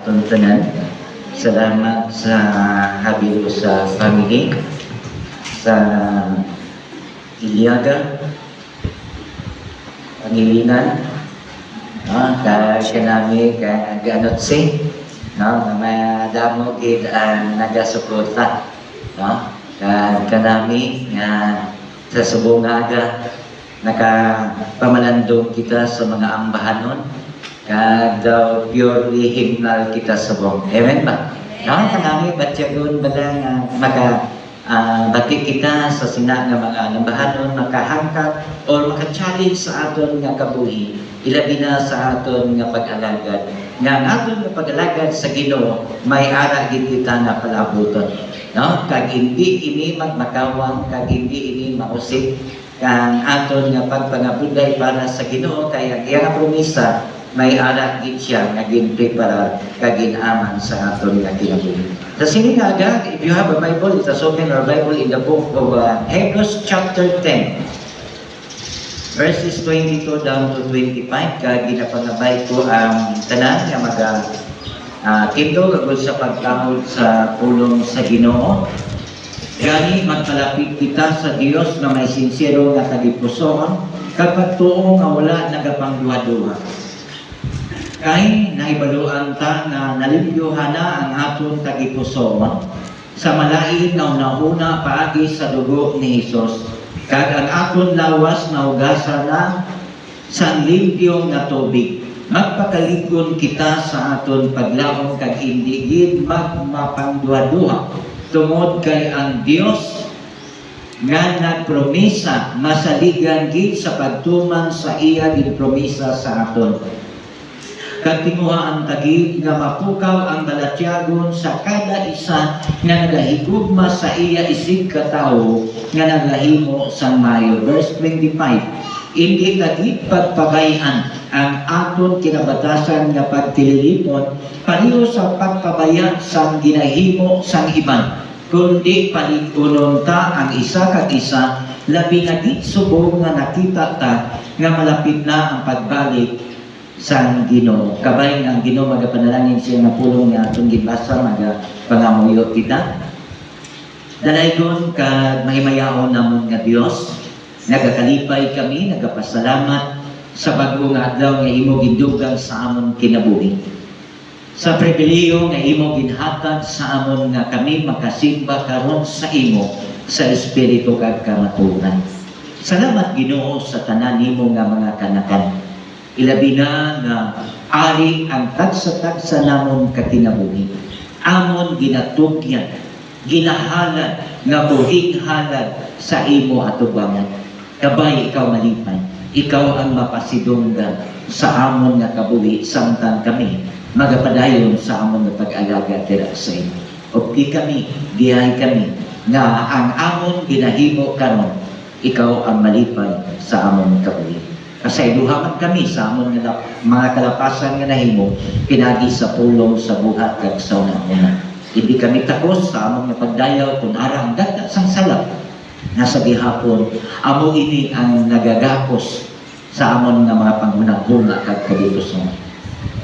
tuntunan. Salamat sa habilo sa family, sa Iliaga, Pangilinan, kanami, ganotsi, mga damo gid ang nagasuporta, kanami sa subungaga nakapamalandong kita sa mga ambahanon, daw purely himnal kita sa buong. Amen ba? Kanami batyagon balang bati kita sa sina nga mga ambahanon makahangkat o maka-challenge sa aton nga kabuhi, ilabi na sa aton nga pag-alagad. Nga ang aton nga pag-alagad sa Ginoo may ara gid kita na palabuton. Kag hindi ini magmakawang, kag hindi ini mausik, kang aton nga pagpangabuday para sa Ginoo kay ang iyang promisa may ara gid siya nga ginprepara kaginaman sa aton nga kinabuhi. Sa sinigaga, if you have a Bible, it's open our Bible in the book of Hebrews chapter 10, verses 22 down to 25. Kag ginapangabay ko ang tanan nga kito kagod sa pagkaon sa pulong sa Ginoo. Gani magpalapit kita sa Dios na may sincero nga kagipusoon kapag tuo nga wala nagapangduha-duha. Kay naibaluan ta na nalimpyuhan na ang aton kagipusoon sa malain nga una paagi sa dugo ni Hesus, kag ang aton lawas na ugasan na sa limpyo nga tubig. Magpakaligod kita sa aton paglaom kag hindi gid magmapangduha-duha tungod kay ang Dios nga nagpromisa masaligan gid sa pagtuman sa iya ginpromisa sa aton. Kag tinguhaan tagid nga mapukaw ang balatyagon sa kada isa nga nagahigugma sa iya isig katawo nga nagahimo sang mayo. Verse 25, hindi tagid pagpabayan ang aton kinabatasan nga pagtililipon pareho sa pagpabaya sang ginahimo sang iban, kundi paligunon ta ang isa kag isa, labi na gid subong nga nakita ta nga malapit na ang pagbalik sang Ginoo. Kabay nga ang Ginoo magapanalangin siya nga pulong nga atong gibasa magapangamuyo kita. Dalaygon kag mahimayaon namon nga Dios, nagakalipay kami, nagapasalamat sa bag-o nga adlaw nga imo gindugang sa amon kinabuhi. Sa pribilehiyo nga imo ginhatag sa amon nga kami makasimba karon sa imo sa espiritu kag kamatuoran. Salamat Ginoo sa tanan nimo nga mga kanakan. Ilabi na nga ari ang tagsa-tagsa namon katinabuhi. Amon ginatugyan, ginahalad, nga buhing halad sa imo atubangan. Kabay ikaw malipay, ikaw ang mapasidunggan sa amon nga kabuhi, samtang kami magapadayon sa amon nga pag-alaga dira sa imo. Upki kami, gihay kami, nga ang amon ginahimo karon, ikaw ang malipay sa amon kabuhi. Kasayduhaman kami sa amon nga mga kalapasan nga nahimo pinagi sa pulong sa buhat kag sa una. Hindi kami takos sa amon nga pagdayaw kun ara ang dagdag sang salap nasa gihapon. Amo ini ang nagagapos sa amon nga mga panghunahuna kag kadituson.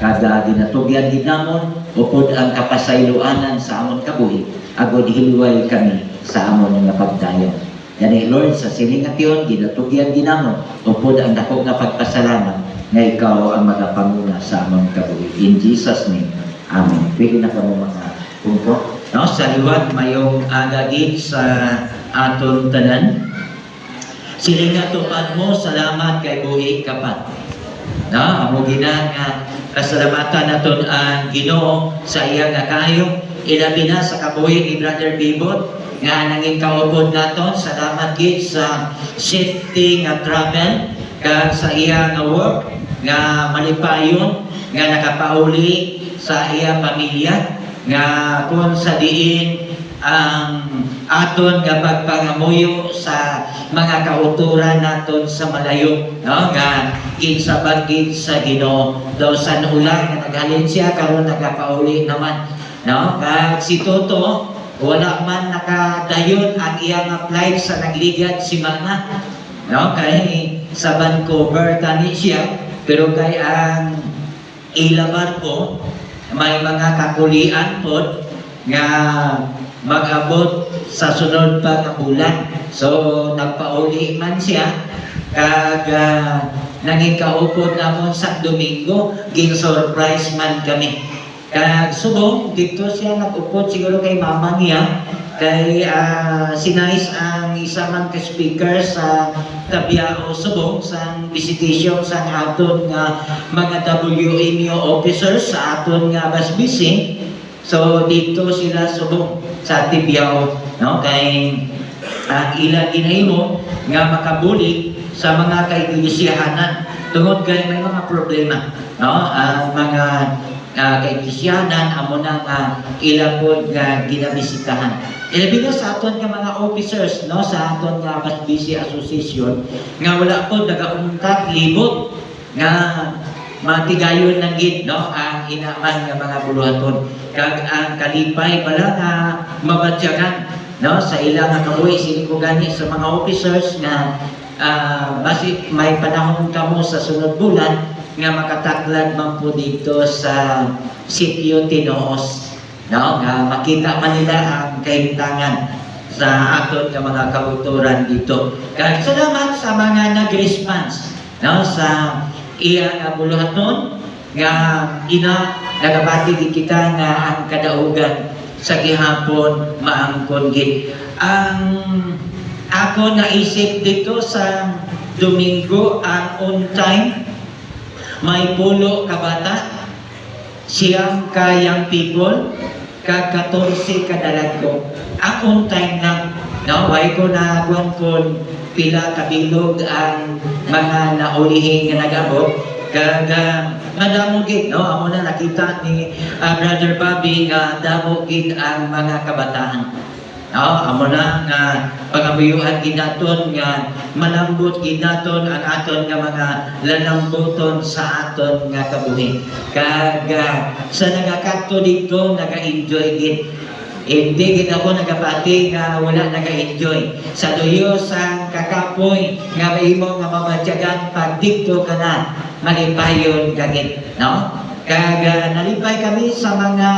Kada dinatugyan gid namon upod ang kapasayloanan sa amon kabuhi, agod hilway kami sa amon nga pagdayaw. Yani Lord, sa siningation, ginatugyan ginamon, upod ang dako nga pagpasalamat nga ikaw ang magapanguna sa among kabuhi. In Jesus' name, Amen. Pwede na kamo mga punto. Sa liwat, mayong agagid sa aton tanan. Silingatupad mo, salamat kay buhi kapat. Amo gina nga kasalamatan naton ang Ginoo sa iya nga kayo. Ilabi na sa kabuhi ni Brother Bibot, nga nanging kaupod naton. Salamat gid sa safety nga travel kag sa iya nga work nga malipayon nga nakapauli sa iya pamilya, nga kung sa diin ang aton nga pagpangamuyo sa mga kauturan naton sa malayo, nga ginsabag gid sa Ginoo. Daw sa ulang nga naghalin siya karon nagapauli naman, kag si Toto wala man nakadayon ang iyang flight sa nagligad si Mana. Kay sa Vancouver tani siya, pero kay ang ilabar ko may mga kakulian po nga mag-abot sa sunod pa nga bulan. So nagpauli man siya kag nanging kaupod namon sa Domingo, gin-surprise man kami. Kag subong dito siya nag-upod siguro kay mama niya kay sinais ang isa man ka speaker sa Tabiao subong sa visitation sa aton nga mga WMO officers sa aton nga basbisi. So dito sila subong sa Tabiao, no, kay ila ginahimo nga makabulig sa mga kaiglesiyahanan tungod kay may mga problema, no, ang mga kaiglesiyahanan amo na nga ila pod nga ginabisitahan. Ilabi na sa aton nga mga officers, no, sa aton nga Basbisi Association nga wala po nagaungkat libot nga matigayon ng gid, no, ang hinaman nga mga buluhaton kag ang kalipay pala nga mabatyagan, no, sa ilang nga kabuhi sini ko gani sa mga officers nga basi may panahon kamo sa sunod bulan nga makataklad man po dito sa sitio Tinoos, no, nga makita man nila ang kahimtangan sa aton nga mga kauturan dito. Kag salamat sa mga nag-response, no, sa iya nga buluhaton nga nagabati di kita nga ang kadaugan sa gihapon maangkon gid. Ang ako naisip dito sa Domingo ang on time may 10 ka bata, siyang ka young people, kag 14 ka dalagko. Ang on time lang, no, way ko na kon pila kabilog ang mga naulihing nga nag-abot kag madamo gid, no, amo na nakita ni Brother Bobby nga damo gid ang mga kabataan. No, amo na nga pangabuyuhan gid naton nga malambot gid naton ang aton nga mga lalambuton sa aton nga kabuhi. Kag sa nagakadto dito naga-enjoy gid. Hindi gid ako nagapati nga wala naga-enjoy. Sa duyo sa kakapoy nga mahimo nga mamatyagan pag dito ka na malipayon gagit, no? Kag nalipay kami sa mga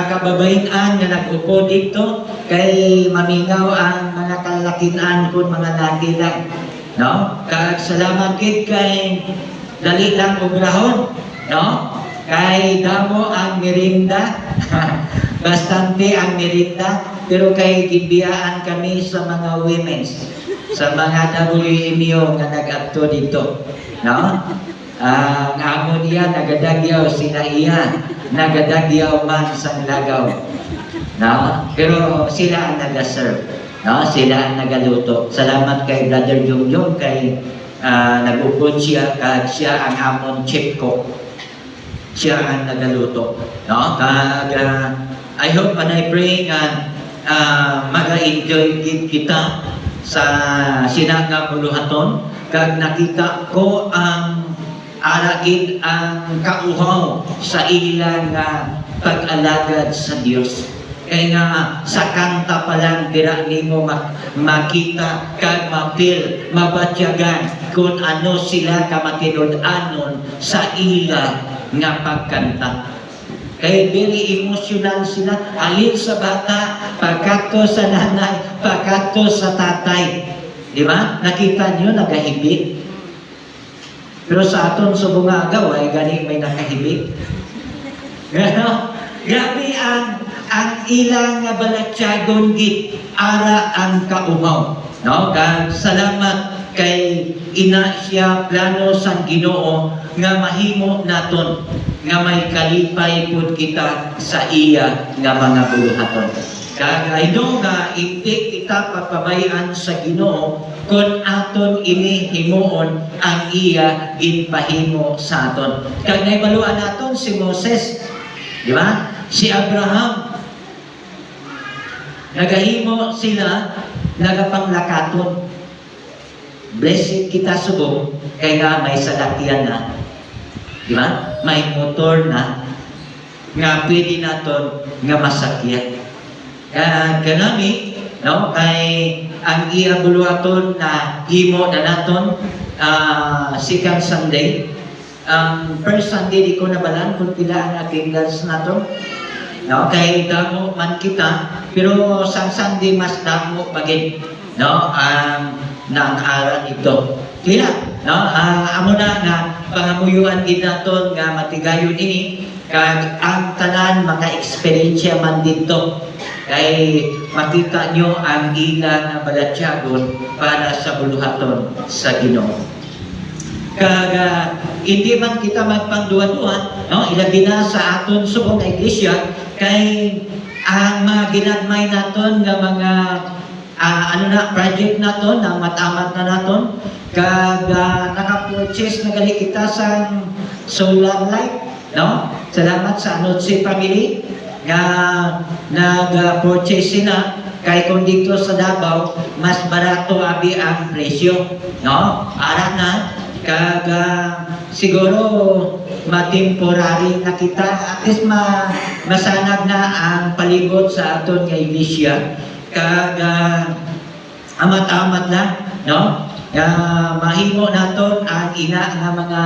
kababayan nga nag-upo dito kay mamingaw ang mga kalakinan kun mga laki lang, no? Kag salamat gid kay dali lang ugrahon, no? Kay damo ang merinda bastante ang merinda, pero kay gibiyaan kami sa mga women's, sa mga WMO nga nag-adto dito, no? Ang amo niya nagadagyaw sila iya, nagadagyaw man sang lagaw, no? Pero sila ang nag-serve, no? Sila ang nagaluto. Salamat kay Brother Jongjong kay nag-upod siya kag siya ang amon chef cook. Siya ang nagaluto, no? Kag I hope and I pray nga maga-enjoy kita sa sinaga buluhaton kag nakita ko ang aragid ang kauhaw sa ilang pag-alagad sa Dios. Kaya nga sa kanta pa lang dira nimo makita kag mapil mabatyagan kung ano sila kamatinud-anon sa ila nga pagkanta. Kaya very emotional sila, alin sa bata, pagkato sa nanay, pagkato sa tatay. Di ba? Nakita nyo, nagahibik. Pero sa aton subungaga, ay gani may nakahibik. Grabe ang ilang balatyagon git, ara ang kaumaw. No? Kag salamat kay ina siya plano sang Ginoo nga mahimo naton nga may kalipay pud kita sa iya nga mga buluhaton. Kag I know nga hindi kita papabayan sa Ginoo kung aton ini himuon ang iya ginpahimo sa aton. Kag naibaluan naton si Moses, di ba? Si Abraham, nagahimo sila nagapanglakaton. Blessed kita subong kay nga may salakyan na, di ba? May motor na nga pwede naton nga masakyan. Kanami, no, kay ang iya buluhaton na himo na naton second Sunday first Sunday di ko nabalan kung pila ang attendance nato. No, kay damo man kita, pero sang Sunday mas damo pagin, no, ang aral ito. Kila, no, amo na nga pangamuyuan gid naton nga matigayon ini kag ang tanan maka-eksperyensya man dito. Kay makita nyo ang ila nga balatyagon para sa buluhaton sa Ginoo. Kag hindi man kita magpangduwa-duwa, no, ilabi na sa aton subong na iglesia kay ang mga ginagmay naton nga mga project naton na matamat na naton kag naka-purchase na gali kita sa solar light, no. Salamat sa Anotsi family nga nag-purchase sila kay kung dito sa Davao mas barato abi ang presyo, no. Ara na kag siguro matemporary na kita, at least masanag na ang palibot sa aton nga iglesia kag amat-amat na, no, mahimo naton ang ina nga mga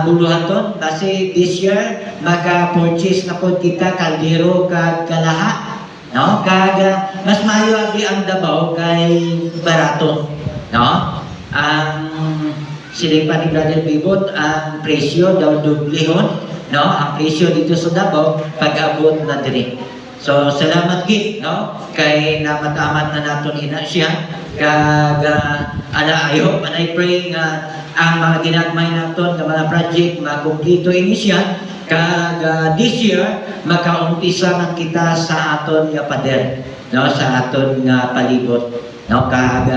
buluhaton kasi this year maka-purchase na po kita kaldero kag kalaha, no, kag mas maayo abi ang Davao kay barato, no. Ang silipan ni Brother Bibot, ang presyo daw dublihon, no, ang presyo dito sa Davao pag-abot na diri. So salamat gid, no, kay namatamat na naton ina siya kag I hope and I pray nga ang mga ginagmay naton nga mga project makumpleto ini siya kag this year makaumpisa man kita sa aton nga pader, no, sa aton nga palibot, no, kag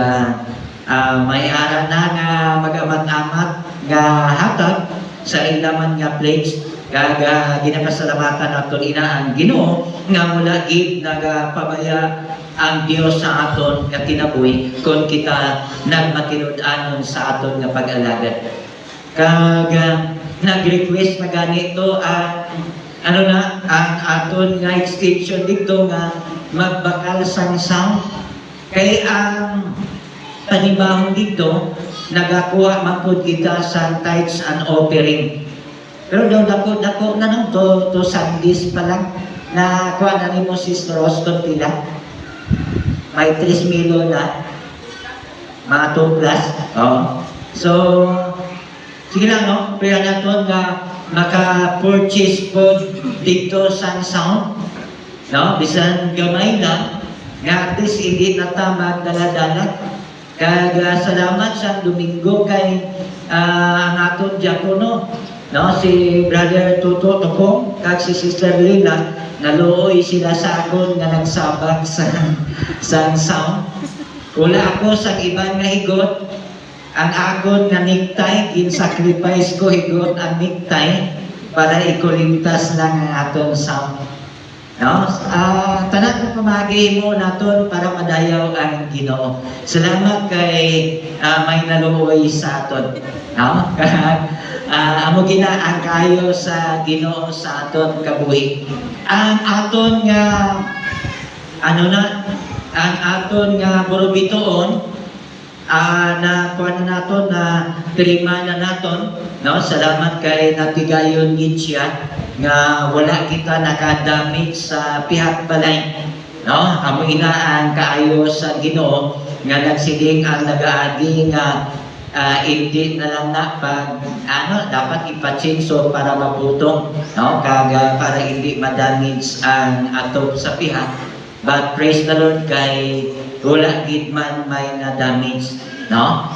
may ara na nga magamat-amat nga hatag sa ilaman nga plates kag ginapasalamatan naton ina ang Ginoo nga mula gid nagapabaya ang Dios sa aton nga kinabuhi kung kita nagmatinud-anon sa aton nga pag-alagad. Kag nag-request na ganito ang ang aton nga extension dito nga magbakal sang sound kay ang panibahon dito, nagakuha man po kita sa tithes and offering. Pero daw dako na nung to Sundays pa lang, na kuha na ni mo Sister Roston pila. May 3 million na, mga 2 plus. Oh. So, sige lang, no? Pero na to nga maka-purchase po dito sa sound, no? Bisan gamay lang, nga at least hindi na tama dala-dala. Kag salamat sa Domingo kay ang aton diakono, no, si Brother Tuto Topong kag si Sister Lina naluoy sila sa akon nga nagsabak sa sound. Wala ako sa ibang nga higot, ang akon nga necktie in-sacrifice ko higot ang necktie para ikulimtas lang ang aton sound. No? Tanan na pamagi mo naton para madayaw ang Ginoo. Salamat kay may naluoy sa aton. No? Amo gina ang kayo sa Ginoo sa aton kabuhi. Ang aton nga ang aton nga borobitoon na kuan naton na trima na naton, no, salamat kay natigayon gid siya nga wala kita nakadamit sa pihat balay, no, amo ina ang kaayo sa Ginoo nga nagsiling ang nagaagi nga hindi na lang na pag dapat ipachinso para maputong, no, kaga para hindi madamage ang atop sa pihat. But praise the Lord kay wala gid man may na damage, no?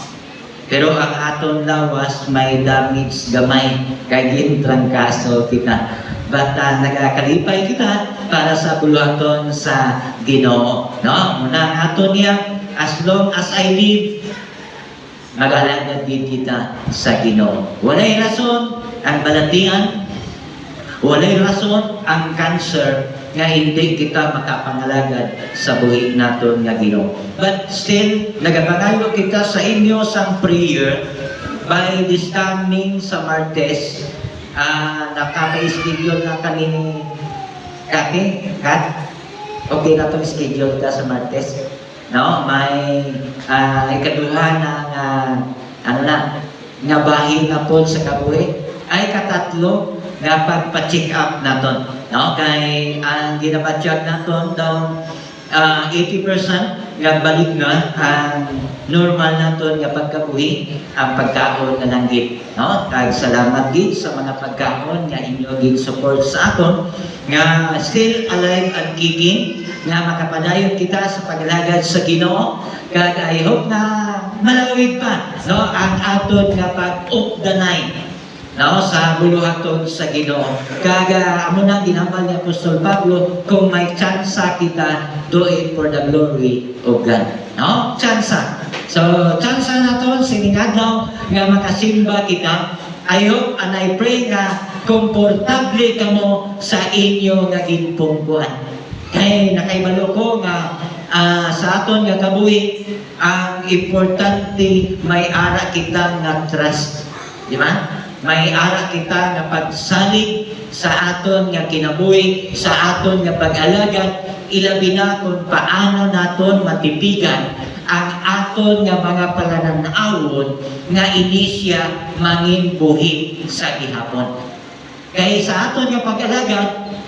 Pero ang aton lawas may damage gamay kay gintrangkaso kita. But nagakalipay kita para sa buluhaton sa Ginoo, no? Muna ang aton niya, as long as I live, mag-alagad din kita sa Ginoo. Walay rason ang balatian, walay rason ang cancer nga hindi kita makapangalagad sa buhi naton nga Ginoo. But still, nagapangayo kita sa inyo sa prayer by this coming sa Martes. Nakaka-schedule na kanini Kat? Okay na itong schedule ka sa Martes. No? May ikaduha na nga bahin na po sa kabuhi. ay katatlo nga pagpa-check up naton. No? Kay ang ginapacheck naton daw 80% nga balik na ang normal naton nga pagkabuhi ang pagkaon nga langgit. No? Kag salamat gid sa mga pagkaon nga inyo gid support sa aton nga still alive and kicking nga makapadayon kita sa paglagad sa Ginoo. Kag I hope na malawig pa no ang aton nga pag-up the night no sa buluhaton sa Ginoo. Kag amo nang ginambal ni Apostol Pablo, kung may tsansa kita, do it for the glory of God. No? Tsansa. So, tsansa naton sining adlaw nga makasimba kita. I hope and I pray nga komportable kamo sa inyo nga ginpungkuan. Kay nakaibalo ko nga sa aton nga kabuhi, ang importante may ara kita nga trust. Di ba? May ara kita nga pagsalig sa aton nga kinabuhi, sa aton nga pag-alagad, ilabi na kung paano naton matipigan ang aton nga mga palananawon nga inisya mangin buhi sa gihapon. Kay sa aton nga pag-alagad,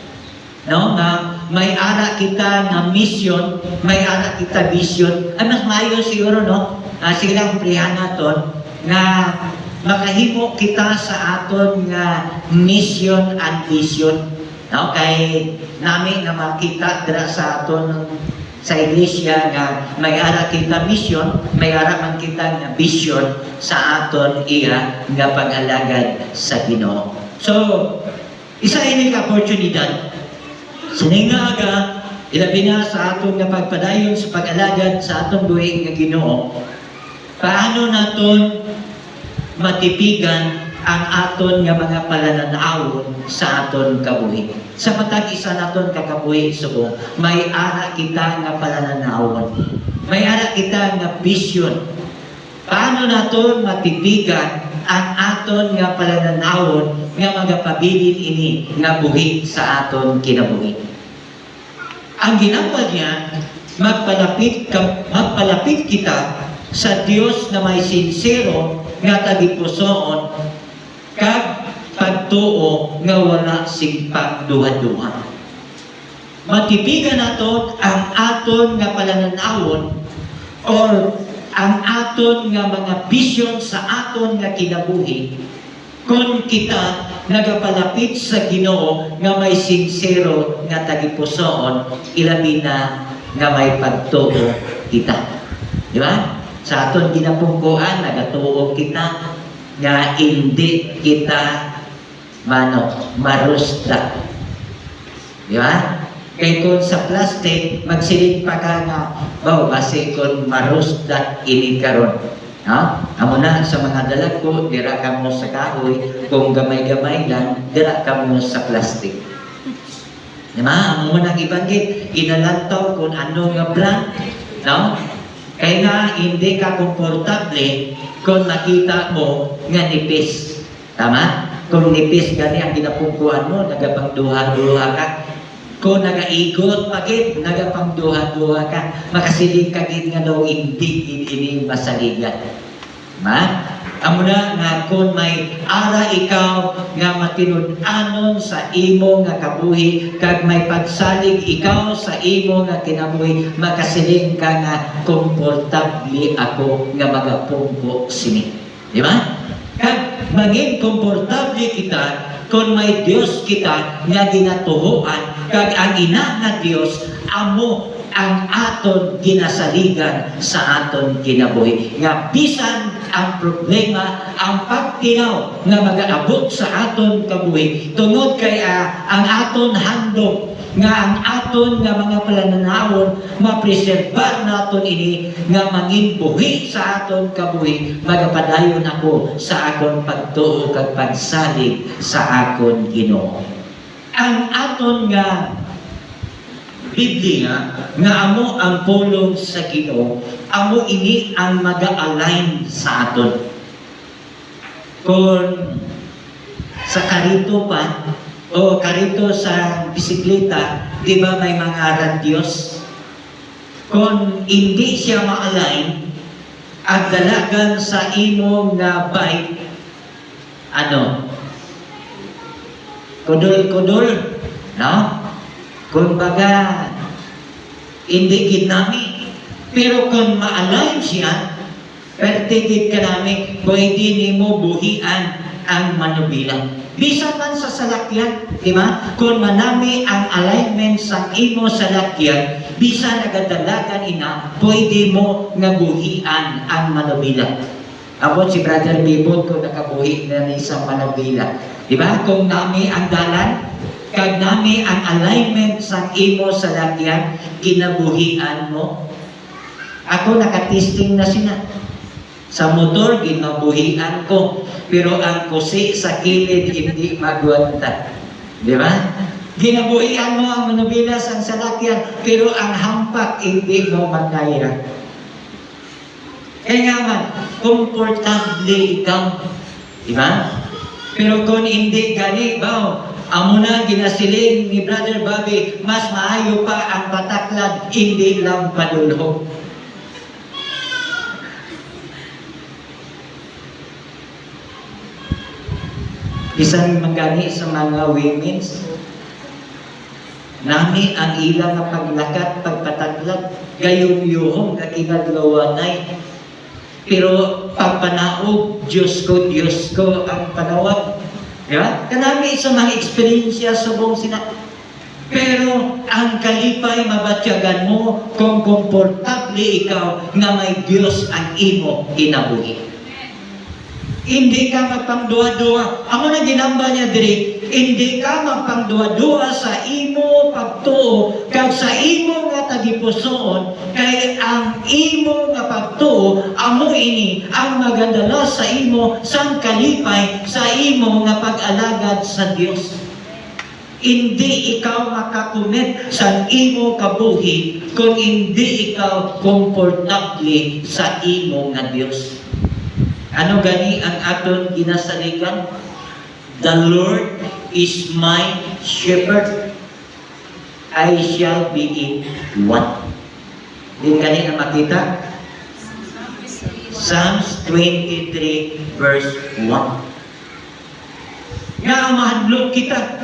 no, nga may ara kita nga mission, may ara kita vision, ay mas mayo siguro, no, silang prihan naton nga makahimo kita sa aton nga mission and vision. No? Kay nami nga makita dira sa aton sa iglesia nga may ara kita mission, may ara man kita nga vision sa aton iya nga pag-alagad sa Ginoo. So, isa ini ka oportunidad sininga aga ilabi na sa aton nga pagpadayon sa pag-alagad sa aton buhi nga Ginoo. Paano naton matipigan ang aton nga mga palananawon sa aton kabuhi. Sa matag isa naton kakabuhi subong, may ara kita nga palananawon. May ara kita nga vision. Paano naton matipigan ang aton nga palananawon nga magapabilin ini nga buhi sa aton kinabuhi. Ang ginambal niya, magpalapit kita sa Dios na may sincero nga tagipusoon kag pagtuo nga wala sing pagduha-duha. Matipigan naton ang aton nga palananawon or ang aton nga mga vision sa aton nga kinabuhi kung kita nagapalapit sa Ginoo nga may sincero nga tagipusoon, ilabi na nga may pagtuo kita. Di ba? Sa aton ginapungkuan, nagatuo kita nga hindi kita marusda. Di ba? Kaya kung sa plastic, magsilid pa ka nga, basi kung marusda ini karon. No? Amo na sa mga dalag ko, dira ka mo sa kahoy, kung gamay-gamay lang, dira ka mo sa plastic. Di ba? Amo mo nang ibanggit, inalantaw kung ano nga brand, no? Kaya nga, hindi ka komportable kung nakita mo nga nipis. Tama? Kung nipis gani ang ginapungkuhan mo, nagapangduha-duha ka. Kung nagaigot pagit, nagapangduha-duha ka. Makasiling ka gid nga daw hindi ini masaligan. Ma? Amo na nga kung may ara ikaw nga matinud-anon sa imo nga kabuhi kag may pagsalig ikaw sa imo nga kinabuhi, makasiling ka nga komportable ako nga magapungko sini. Di ba? Kag maging komportable kita kung may Dios kita nga ginatuhoan kag ang ina nga Dios amo ang aton ginasaligan sa aton kinabuhi. Nga bisan ang problema, ang pagtinaw nga mag-aabot sa aton kabuhi tungod kay ang aton handog nga ang aton nga mga palananawon mapreserbar naton ini nga mangin buhi sa aton kabuhi, magapadayon ako sa akon pagtuo kag pagsalig sa akon Ginoo. Ang aton nga Biblia nga amo ang pulong sa Ginoo, amo ini ang mag-align sa aton. Kung sa karito pa o karito sa bisikleta, di ba may mga radyos? Kung hindi siya ma-align at dalagan sa imong nga bike, kudul-kudul, no? Kumbaga, hindi gid nami. Pero kung ma-align siya, pertigid ka namin, pwede nimo buhian ang manubila. Bisa man sa salakyan, di ba? Kung manami ang alignment sa imo salakyan, bisa nagadalagan ina, pwede mo nga buhian ang manubila. Abot si Brother Bibot ko nakabuhi na ni isang manubila. Di ba? Kung nami ang dalan, kag nami ang alignment sa imo salakyan, kinabuhian mo. Ako nakatesting na sina. Sa motor, ginabuhian ko. Pero ang kusi sa kilid, hindi magwanta. Di ba? Ginabuhian mo ang manubilas ang salakyan, pero ang hampak, hindi mo makaya. Kaya nga man, komportable ikaw. Di ba? Pero kung hindi gani, amo na ginasiling ni Brother Bobby, mas maayo pa ang pataklad, hindi lang padulhog. Isang magani sa mga women's, nami ang ilang paglakat, pagpataglad, gayong-yuhong kakinaglawanay. Pero pagpanaog, Diyos ko ang panawag. Diba? Kanami sa mga eksperyensya sa buong sina. Pero ang kalipay mabatyagan mo kung komportable ikaw na may Diyos ang imo kinabuhi. Hindi ka magpangduwa-duwa. Ako na ginamba niya diri, hindi ka magpangduwa-duwa sa imo pagtuo, kag sa imo nga tagipusoon, kay ang imo nga pagtuo, amo ini ang magandala sa imo sang kalipay sa imo nga pag-alagad sa Dios. Hindi ikaw makakumit sa imo kabuhi kung hindi ikaw komportable sa imo nga Dios. Ano gani ang aton ginasaligan? The Lord is my shepherd. I shall be in what? Din gani na makita? Psalms 23 verse 1. Nga mahadlok kita.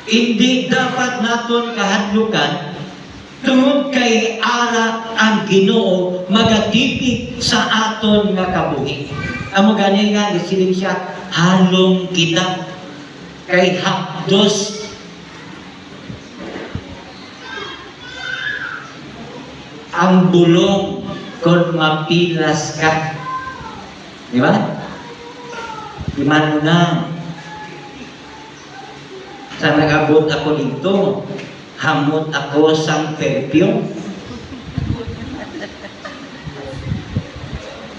Hindi dapat naton kahadlukan tungod kay ara ang Ginoo magatipig sa aton nga kabuhi. Amo gani nga gisilin siya, halong kita kay hapdos ang bulong kung mapilas ka. Di ba? Di man na. Sa nag-abot ako dito, hamot ako sang perfume.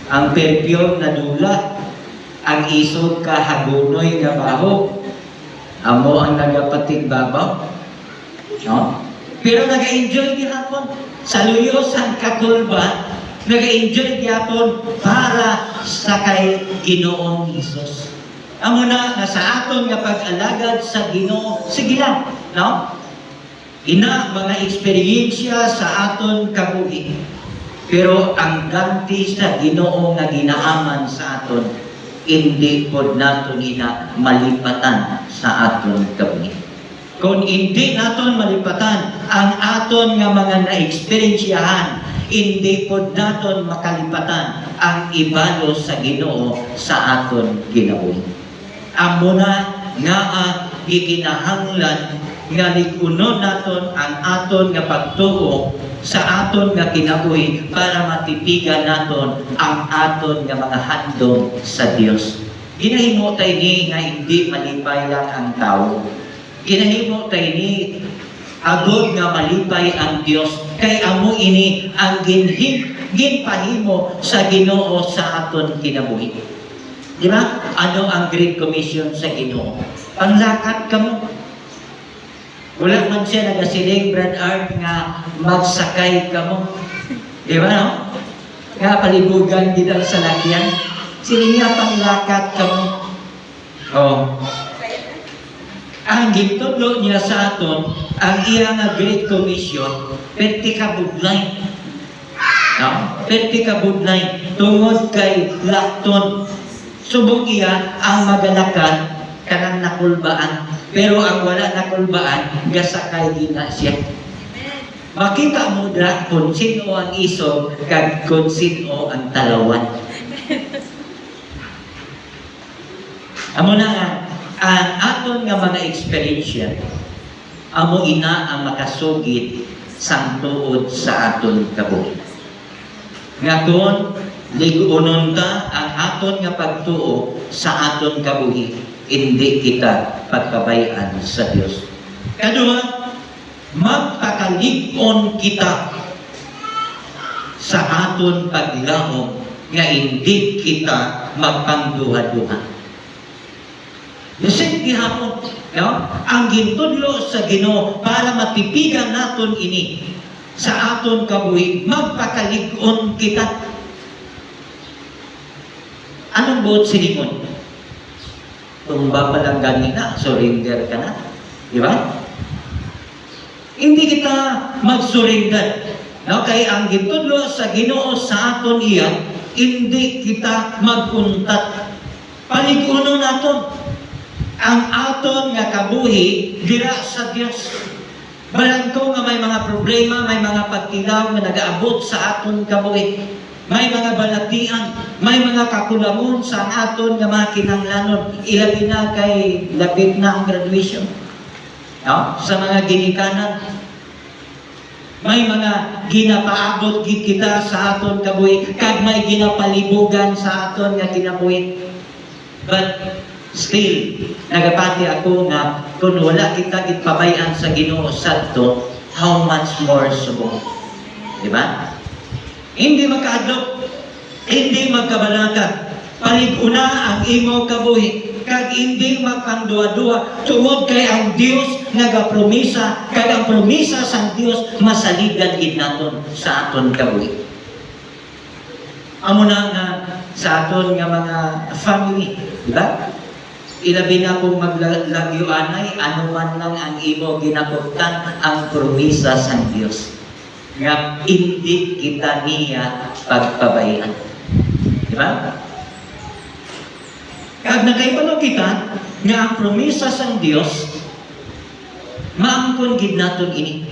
Ang perfume na dula, ang isod ka hagunoy nga baho, amo ang nagapatig babaw. No? Pero nag-enjoy gihapon. Sa luyos ang kakulba, nag-enjoy gihapon para sa kay Ginoong Hesus. Amo na sa aton nga pag-alagad sa Ginoo, sige lang, no? Ina mga eksperyensya sa aton kabuhi. Pero ang ganti sa Ginoo nga ginaaman sa aton, hindi pod naton ina malipatan sa aton kabuhi. Kung hindi naton malipatan ang aton nga mga naeksperyensyahan, hindi pod naton makalipatan ang ibalo sa Ginoo sa aton kinabuhi. Amo na nga gikinahanglan nga likunon naton ang aton nga pagtuo sa aton nga kinabuhi para matipigan naton ang aton nga mga handom sa Dios. Ginahimo tay ni nga hindi malipay lang ang tao. Ginahimo tay ni agod nga malipay ang Dios kay amo ini ang ginpahimo sa Ginoo sa aton kinabuhi. Di ba? Ano ang Great Commission sa Ginoo? Panlakat kamo. Wala man siya nagasiling, Brad Art, nga magsakay kamo. Di ba, no? Nga palibugan dito sa lakyan. Sili niya panlakat kamo. Oh. Ang gintudlo niya sa aton, ang iya nga Great Commission, perti ka budlay. No? Perti ka budlay. Tungod kay lakton. Subong iya ang magalakan kanang nakulbaan. Pero ang wala na kulbaan, gasakay din na siya. Makita mo na kung sino ang isog, kag kung sino ang talawan. Amo na nga, ang aton nga mga experience, amo ina ang makasugid sang tuod sa aton kabuhi. Nga kung ligunon ta ang aton nga pagtuo sa aton kabuhi, hindi kita pagkabayan sa Dios. Kadua, magpakalig-on kita sa aton paglaom nga hindi kita magpangduha-duha. Yusip gihapon, ang gintudlo sa Ginoo para matipigan naton ini sa aton kabuhi, magpakalig-on kita. Anong buot silingon? Tumba pa lang ganina, surrender ka na. Di ba? Hindi kita mag-surrender. Kaya ang gintudlo sa Ginoo sa aton iya, hindi kita mag-untat. Paligunon naton ang aton nga kabuhi dira sa Dios. Balangko nga may mga problema, may mga pagtilaw nga nagaabot sa aton kabuhi. May mga balatian, may mga kakulangon sa aton nga mga kinahanglanon. Ilabi na kay labit na ang graduation. Sa mga ginikanan. May mga ginapaabot gid kita sa aton kabuhi, kag may ginapalibugan sa aton nga kinabuhi. But still, nagapati ako nga kung wala kita gitpabayan sa Ginoo sadto, how much more subong. Di ba? Hindi magkaadlok, hindi magkabalaka. Palig-una ang imo kabuhi, kag hindi magpangduwa-duwa tungod kay ang Dios nagapromisa, kag ang promisa sa Dios masaligan gid naton sa aton kabuhi. Amo na nga sa aton nga mga family, di ba? Ilabi na kung maglagyo-anay, ano man lang ang imo ginapugtan ang promisa sa Dios. Nga hindi kita niya pagpabayaan. Di ba? Kag nakaibalo kita nga ang promisa sa Dios, maangkon gid naton ini.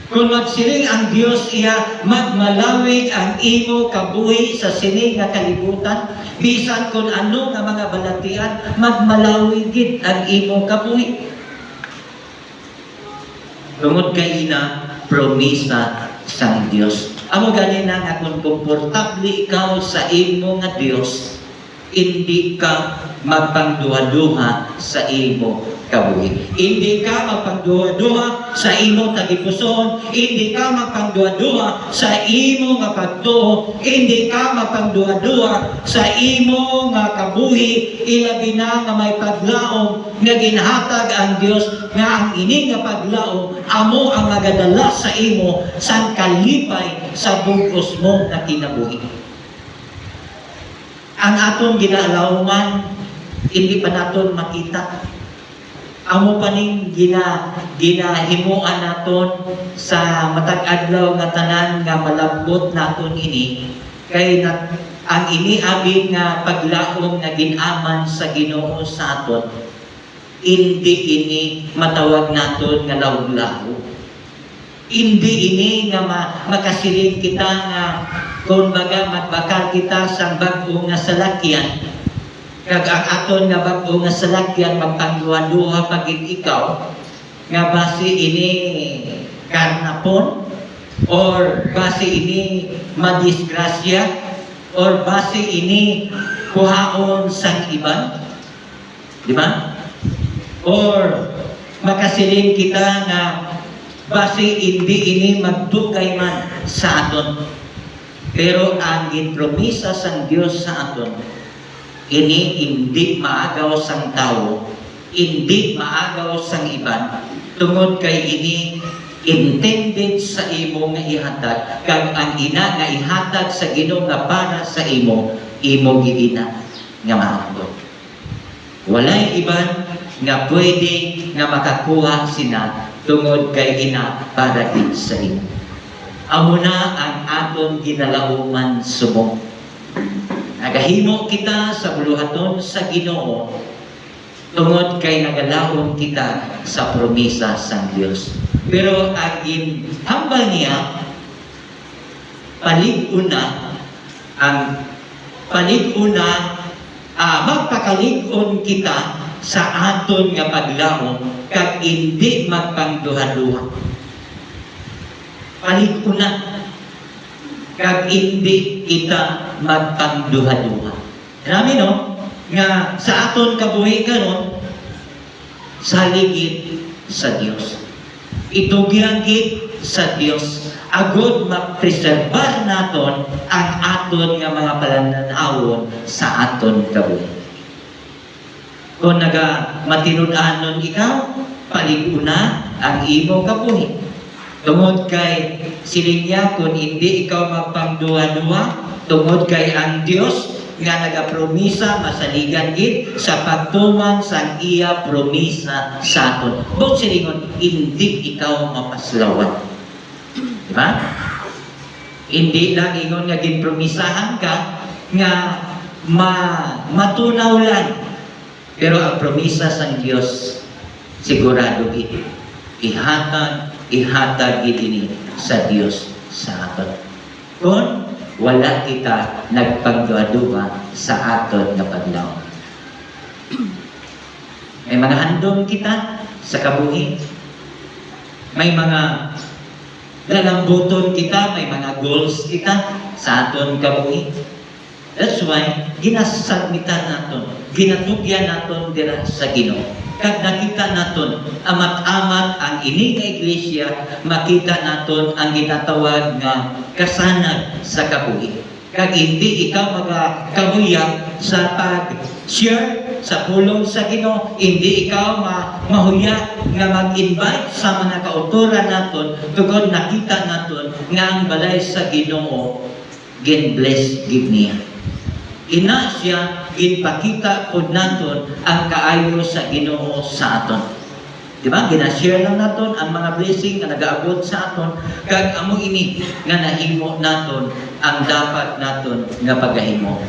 Kung magsiling ang Dios iya, magmalawig ang imo kabuhi sa sining nga kalibutan, bisan kung ano nga mga balatian, magmalawig gid ang imo kabuhi. Tungod kay ina, promisa sa Dios. Amo gani na nga kung komportable ikaw sa imo nga Dios, hindi ka magpangduha-duha sa imo kabuhi. Hindi ka magpangduha-duha sa imo tagipuson, hindi ka magpangduha-duha sa imo nga pagtuo, hindi ka magpangduha-duha sa imo nga kabuhi, ilabi na nga may paglaom nga ginhatag ang Dios, nga ang ini nga paglaom amo ang magadala sa imo sang kalipay sa bugos mo nga kinabuhi. Ang atong ginalawman, hindi pa naton makita. Amo pa ning ginahimuan naton sa matag adlaw nga tanan nga malambot naton ini, kay ang ini abi nga paglaom nga ginaman sa Ginoo sa aton, hindi ini matawag naton nga lawlaw. Hindi ini nga makasiling kita nga kung baga magbakal kita sa bag-o nga salakyan, kag ang aton nga bag-o nga salakyan magpangduha-duha pagid ikaw nga base ini karnapon or base ini madisgrasya or base ini kuhaon sang iban, di ba? Or makasiling kita nga base hindi ini magdugay man sa aton. Pero ang ginpromisa sa Dios sa aton, ini hindi maagaw sang tao, hindi maagaw sang iban, tungod kay ini intended sa imo nga ihatag, kag ang ina nga ihatag sa Ginoo nga para sa imo giina nga maangkon. Walay iban nga pwede nga makakuha sina tungod kay ina para din sa imo. Amo na ang aton ginalauman subong. Nagahimo kita sa buluhaton sa Ginoo tungod kay nagalaom kita sa promesa sang Dios. Pero agin hambal niya magpakalig-on kita sa aton nga paglaom kag hindi magpangduha-duha. Palig-una kag hindi kita magpangduha-duha. Marami no nga sa aton kabuhi karon sa ligid sa Dios. Itugyangit sa Dios agud mapreserbar naton ang aton nga mga palananawon sa aton kabuhi. Kung matinud-anon ikaw, palig-una ang imo kabuhi. Tungod kay silinya kung hindi ikaw magpangduha-duha, tungod kay ang Dios nga nagapromisa masaligan gid sa pagtuman sang iya promisa sa aton. Bukod silingon, hindi ikaw mapaslawan. Diba? Hindi lang ingon nga ginpromisahan ka nga matunaw lang. Pero ang promisa sang Dios sigurado gid ihatag gid ini sa Dios sa aton. Kung wala kita nagpagduha-duha sa aton nga paglaom. May mga handom kita sa kabuhi. May mga lalambuton kita, may mga goals kita sa aton kabuhi. That's why ginasubmitan naton, ginatugyan naton dira sa Ginoo. Kag nakita naton amat-amat ang ini nga iglesia, makita naton ang ginatawag nga kasanag sa kabuhi. Kag hindi ikaw magakabuya sa pag-share sa pulong sa Ginoo, hindi ikaw mahuya nga mag-invite sa mga kauturan naton, tugod nakita naton nga ang balay sa Ginoo gin-bless gid niya. Ina siya ginpakita pod naton ang kaayo sa Ginoo sa aton. Diba? Ginashare lang naton ang mga blessing nga nagaabot sa aton kag amo ini nga nahimo naton ang dapat naton nga pagahimo.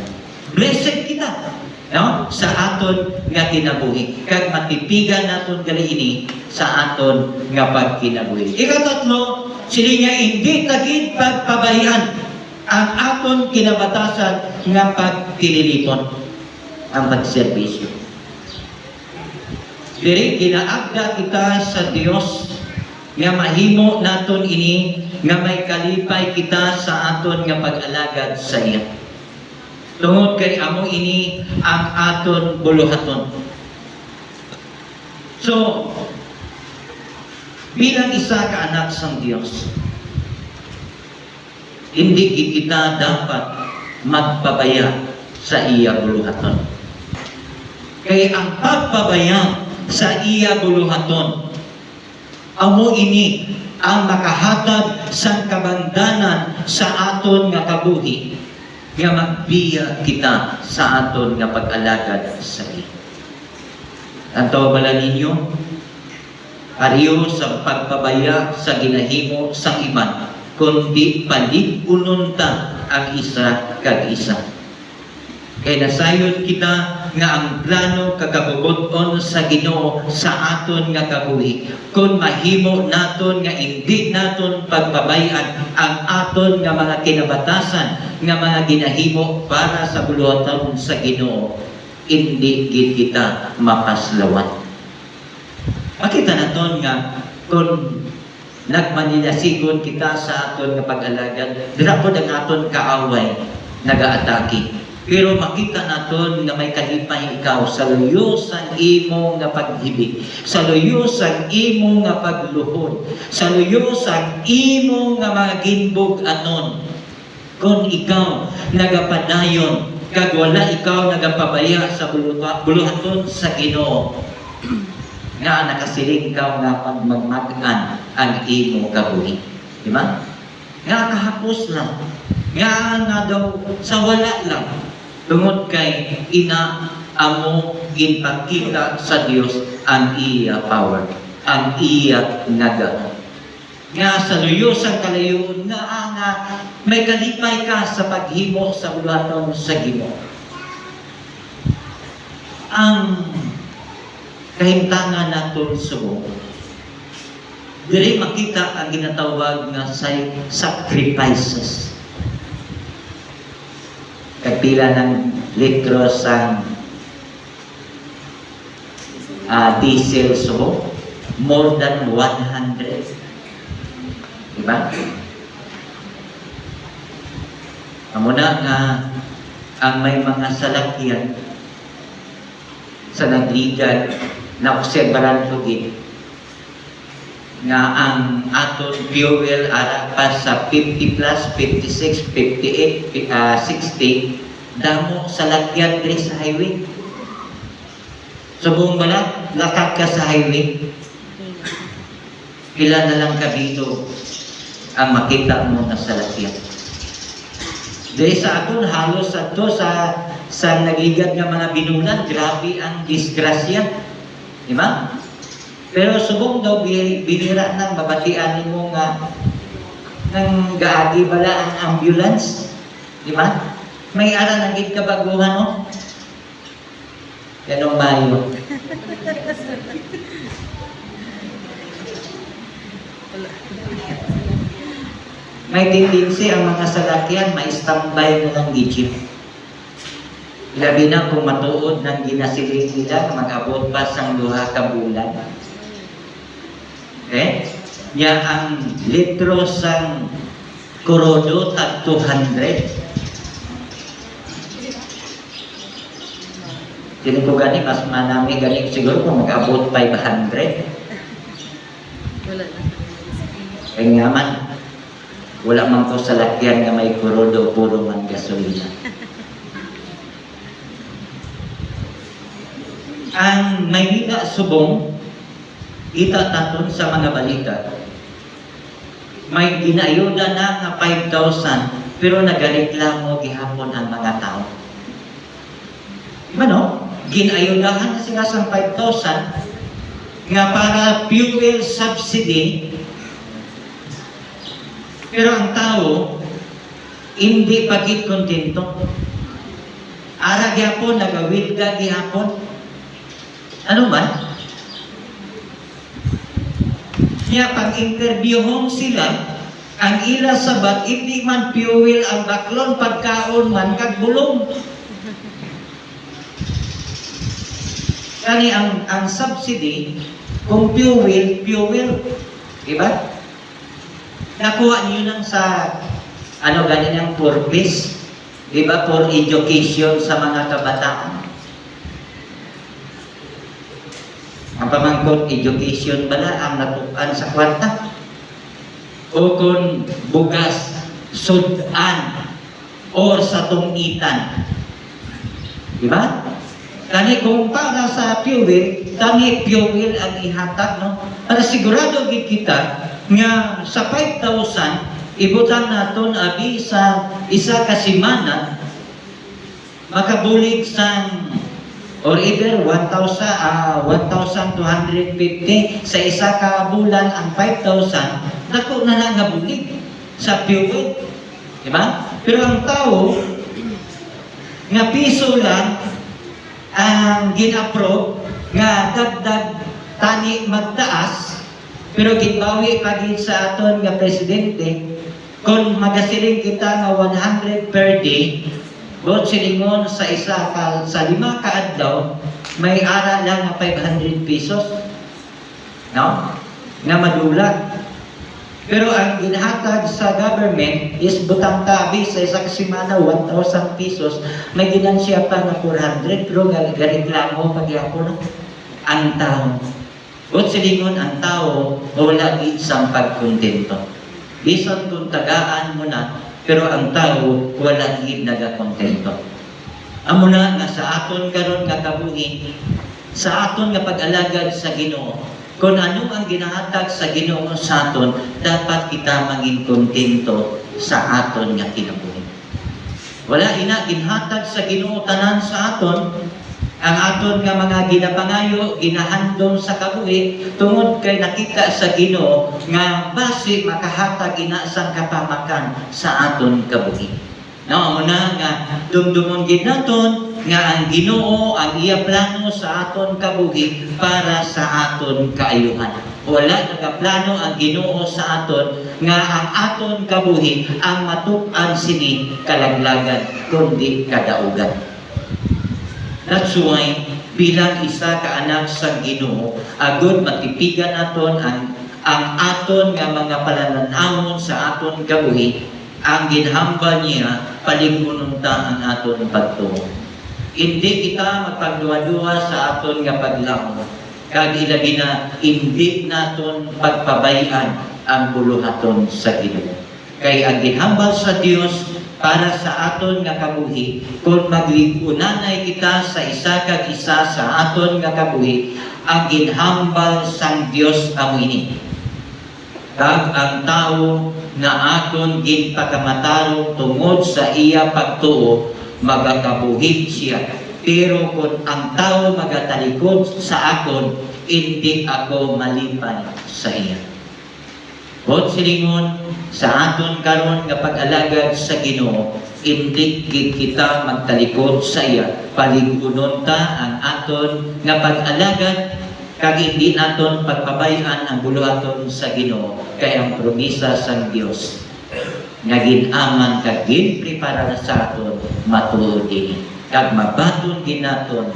Blessed kita, no? Sa aton nga kinabuhi kag matipigan naton gali ini sa aton nga pagkinabuhi. Ikatatlo, sila nga hindi tagid pagpabayan ang aton kinabatasan nga pagtililipon, ang pagserbisyo. Diri ginaagda kita sa Dios nga mahimo naton ini nga may kalipay kita sa aton nga pag-alagad sa iya. Tungod kay amo ini ang aton buluhaton. So, bilang isa ka anak sang Dios, hindi kita dapat magpabaya sa iya buluhaton. Kaya ang pagpabaya sa iya buluhaton, amo ini ang makahatag sa kabandanan sa aton nga kabuhi, nga magbiya kita sa aton nga pag-alagad sa iya. Anto bala ninyo, ariyo sa pagpabaya sa ginahimo sang iban, kundi palig-unon ta ang isa kag isa. Kaya nasayod kita nga ang plano kagabubuton sa Ginoo sa aton nga kabuhi. Kung mahimo naton nga hindi naton pagpabayan ang aton nga mga kinabatasan, nga mga ginahimo para sa buluhaton sa Ginoo, hindi gid kita mapaslawan. Makita naton nga kung nagmanilasigon kita sa aton nga pag-alagad, dira po ang aton kaaway nagaatake. Pero makita naton nga may kalipay ikaw sa luyo sang imo nga paghibig, sa luyo sang imo nga pagluhod, sa luyo sang imo nga mga ginbog anon. Kung ikaw nagapadayon kag wala ikaw nagapabaya sa buluhaton sa Ginoo, nga nakasiling ka nga pagmagmagan ang imo kabuhi. Di ba? Nga kahapos lang. Nga daw sa wala lang. Tungod kay ina amo ginpakita sa Dios ang iya power, ang iya naga. Nga sa luyosang kalayon nga may kalipay ka sa paghimo sa buluhaton sa Ginoo. Ang kahimtangan naton subong. Diri makita ang ginatawag nga sacrifices. Kagpila ng litro sa diesel subong, more than 100. Diba? Amo na nga ang may mga salakyan sa nagligan na obserbaran ko nga ang aton fuel ara pa sa 50 plus, 56, 58, 60 damo sa lakyan diri sa highway. Subong bala, lakad ka sa highway, pila na lang ka dito ang makita mo na sa lakyan. Dahil sa aton, halos ato sa nagigad nga mga binulan, grabe ang disgrasya. Di ba? Pero subong daw, binira ng babatian mo nga ng gaagi bala ang ambulance. Di ba? May ara naging kabaguhan, no? Yanong Mayo. May tendency ang mga salakyan, ma-standby na lang Egypt. Labi na kung matuod ng ginasiling nila, mag-abot pa sang 2 ka bulan. Okay? Yan ang litro sang kurodo at 200. Hindi ko gani, mas manami gani siguro kung mag-abot 500. Wala na. Kaya nga man, wala man ko sa lakyan nga may kurodo, puro man gasolina. Ang Maynila subong, ita taton sa mga balita, may ginayuda na nga 5,000, pero nagareklamo gihapon ang mga tao. Diba no? Ginayudahan na sila sa 5,000 nga para fuel subsidy. Pero ang tao, hindi pagit kontento. Ara gyapon, nagawilga gyapon. Ano man? Kaya pag-interviewon sila, ang ila sabat, hindi man fuel ang baklon, pagkaon man, kagbulong. Kani ang subsidy, kung fuel, diba? Nakuha niyo lang sa ganyan purpose, di ba, for education sa mga kabataan. Ang pamangkot, education bala ang natupan sa kwarta. O kung bugas, sudan, or sa tungitan. Di ba? Kani kung para sa fuel, kani fuel ang ihatag, no? Para sigurado kita nga sa 5,000 ibutan naton abi sa isa ka semana makabulig sa or either 1,250 sa isa ka bulan ang 5,000 dako na lang nga bulig sa fuel, di ba? Pero ang tao nga piso lang ang gin-approve nga dagdag tani magtaas. Pero ginbawi pa din sa aton nga presidente, kung magasiling kita nga 100 per day, bot silingon sa sa 5 ka adlaw, may ara lang nga 500 pesos. No? Nga madulag. Pero ang ginahatag sa government is butang tabi sa isang semana 1,000 pesos, may ginansya pa na 400, pero gareklamo pagyapon ang tao. Kung silingon ang tao, wala isang pagkontento. Bisan kung tagaan mo na, pero ang tao, wala gid nagakontento. Amo na nga sa aton karon nga kabuhi, sa aton nga pag-alagad sa Ginoo, kung ano ang ginahatag sa Ginoo sa aton, dapat kita maging kontento sa aton nga kinabuhi. Wala ina ginhatag sa Ginoo tanan sa aton, ang aton nga mga ginapangayo, ginahandom sa kabuhi, tungod kay nakita sa Ginoo nga base makahatag ina sang kapamakan sa aton kabuhi. No, amo na nga dumdumon gid naton nga ang Ginoo ang iya plano sa aton kabuhi para sa aton kaayuhan. Wala nagaplano ang Ginoo sa aton nga ang aton kabuhi ang matuk-an sini kalaglagan kundi kadaugan. That's why bilang isa ka anak sa Ginoo, agud matipigan naton ang aton nga mga palananawon sa aton kabuhi, ang ginhambal niya paligunon ta ang aton pagtuo. Hindi kita magpagduwa-duwa sa aton nga paglaom, kag ilabi na hindi naton pagpabayan ang buluhaton sa Ginoo. Kay ang ginhambal sa Dios para sa aton nga kabuhi, kung magligunanay kita sa isa kag isa sa aton nga kabuhi, ang ginhambal sang Dios amo ini. Kag ang tawo nga aton ginpakamataro tungod sa iya pagtuo, magakabuhig siya. Pero kung ang tao magatalikod sa akon, hindi ako malipay sa iya. Bot silingon, sa aton karon nga pag-alagad sa Ginoo, hindi kita magtalikod sa iya. Paligunon ta ang aton nga pag-alagad, kag hindi naton pagpabayan ang buluhaton sa Ginoo, kay ang promisa sa Dios nga ginaman kag ginprepara sa aton matuod dinhi, kag mabaton din naton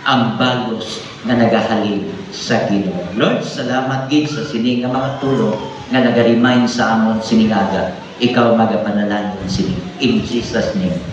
ang balos nga nagahalin sa Ginoo. Lord, salamat gid sa sini nga mga tulong nga naga-remind sa amon sinigaga. Ikaw magapanalangin sini. In Jesus' name.